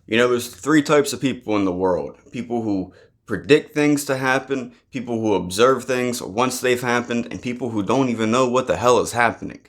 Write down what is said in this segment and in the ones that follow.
There's three types of people in the world: people who predict things to happen, people who observe things once they've happened, and people who don't even know what the hell is happening.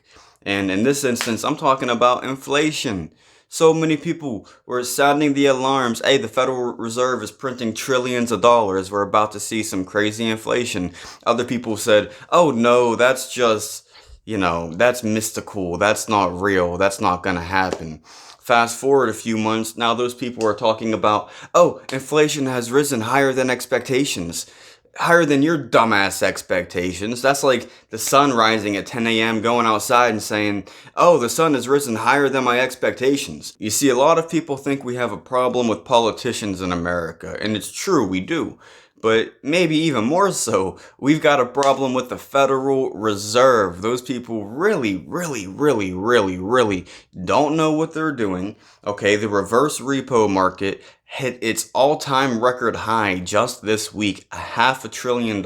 And in this instance, I'm talking about inflation. So many people were sounding the alarms. Hey, the Federal Reserve is printing trillions of dollars. We're about to see some crazy inflation. Other people said, oh no, that's just, that's mystical. That's not real. That's not going to happen. Fast forward a few months, now those people are talking about, oh, inflation has risen higher than expectations. Higher than your dumbass expectations. That's like the sun rising at 10 a.m., going outside and saying, oh, the sun has risen higher than my expectations. You see, a lot of people think we have a problem with politicians in America, and it's true, we do. But maybe even more so, we've got a problem with the Federal Reserve. Those people really don't know what they're doing. Okay, the reverse repo market hit its all-time record high just this week, $500 billion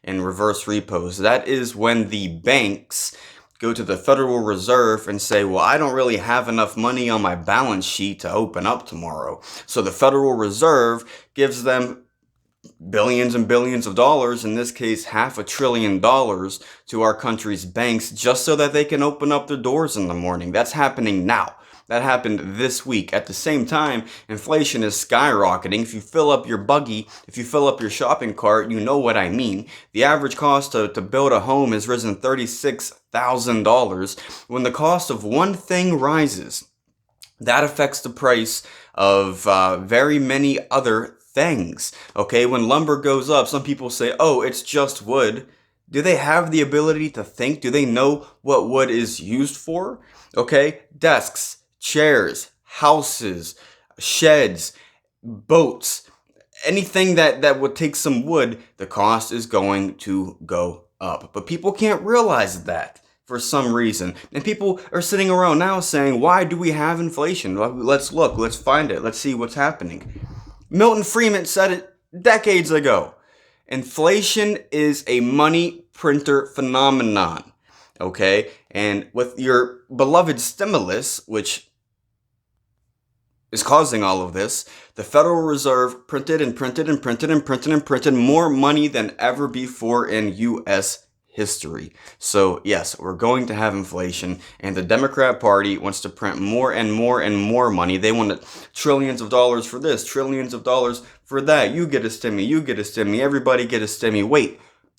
in reverse repos. That is when the banks go to the Federal Reserve and say, well, I don't really have enough money on my balance sheet to open up tomorrow. So the Federal Reserve gives them billions and billions of dollars, in this case $500 billion, to our country's banks just so that they can open up their doors in the morning. That's happening now. That happened this week. At the same time, inflation is skyrocketing. If you fill up your buggy, if you fill up your shopping cart, you know what I mean. The average cost to build a home has risen $36,000. When the cost of one thing rises, that affects the price of very many other things. Okay, when lumber goes up, some people say, oh, it's just wood. Do they have the ability to think? Do they know what wood is used for? Okay, desks, chairs, houses, sheds, boats, anything that would take some wood, the cost is going to go up. But people can't realize that for some reason. And people are sitting around now saying, why do we have inflation? Well, let's look, let's find it, let's see what's happening. Milton Friedman said it decades ago. Inflation is a money printer phenomenon. Okay? And with your beloved stimulus, which is causing all of this, the Federal Reserve printed and printed and printed and printed and printed more money than ever before in U.S. history. So yes, we're going to have inflation, and the Democrat Party wants to print more and more and more money. They want trillions of dollars for this, trillions of dollars for that. You get a stimmy, you get a stimmy, everybody get a stimmy. Wait,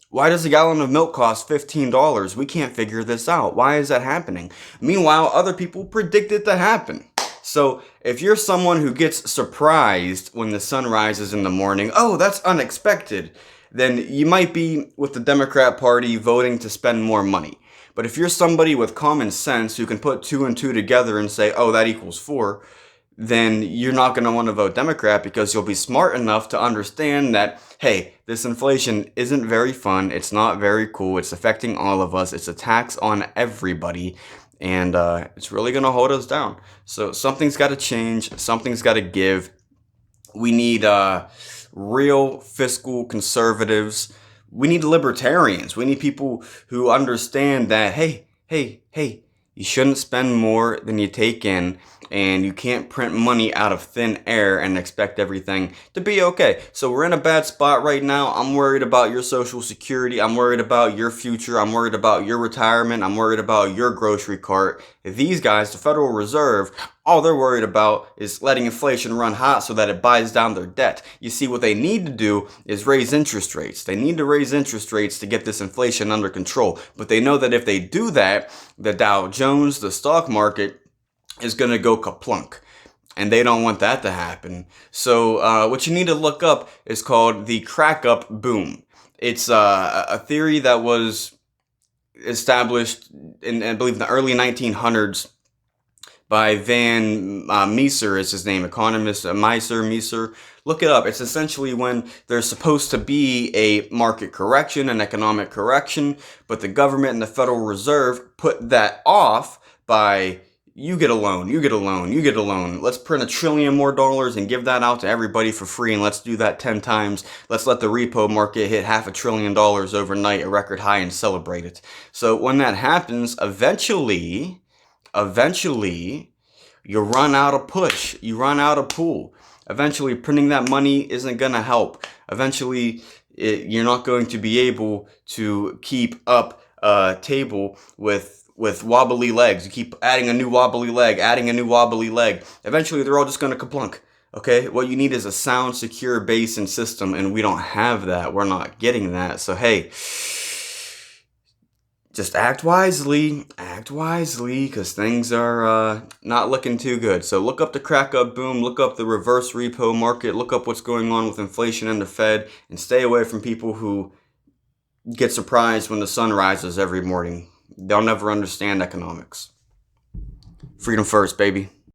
why does a gallon of milk cost $15? We can't figure this out. Why is that happening? Meanwhile, other people predict it to happen. So if you're someone who gets surprised when the sun rises in the morning, oh, that's unexpected, then you might be with the Democrat Party voting to spend more money. But if you're somebody with common sense who can put two and two together and say, oh, that equals four, then you're not going to want to vote Democrat, because you'll be smart enough to understand that, hey, this inflation isn't very fun. It's not very cool. It's affecting all of us. It's a tax on everybody. And it's really going to hold us down. So something's got to change. Something's got to give. We need real fiscal conservatives. We need libertarians. We need people who understand that, hey, you shouldn't spend more than you take in, and you can't print money out of thin air and expect everything to be okay. So we're in a bad spot right now. I'm worried about your Social Security. I'm worried about your future. I'm worried about your retirement. I'm worried about your grocery cart. These guys, the Federal Reserve, all they're worried about is letting inflation run hot so that it buys down their debt. You see, what they need to do is raise interest rates. They need to raise interest rates to get this inflation under control. But they know that if they do that, the Dow Jones, the stock market, is going to go kaplunk. And they don't want that to happen. So what you need to look up is called the crack up boom. It's a theory that was established in, I believe, the early 1900s by Van Meeser is his name, economist, Meeser. Look it up. It's essentially when there's supposed to be a market correction, an economic correction, but the government and the Federal Reserve put that off by, you get a loan, you get a loan, you get a loan. Let's print $1 trillion more and give that out to everybody for free, and let's do that 10 times. Let's let the repo market hit $500 billion overnight, a record high, and celebrate it. So when that happens, eventually, you run out of push, you run out of pull. Eventually, printing that money isn't going to help. Eventually, you're not going to be able to keep up a table with wobbly legs. You keep adding a new wobbly leg, adding a new wobbly leg. Eventually, they're all just going to kaplunk. Okay, what you need is a sound, secure base and system, and we don't have that. We're not getting that. So hey, just act wisely, because things are not looking too good. So look up the crack up boom, look up the reverse repo market, look up what's going on with inflation and the Fed, and stay away from people who get surprised when the sun rises every morning. They'll never understand economics. Freedom first, baby.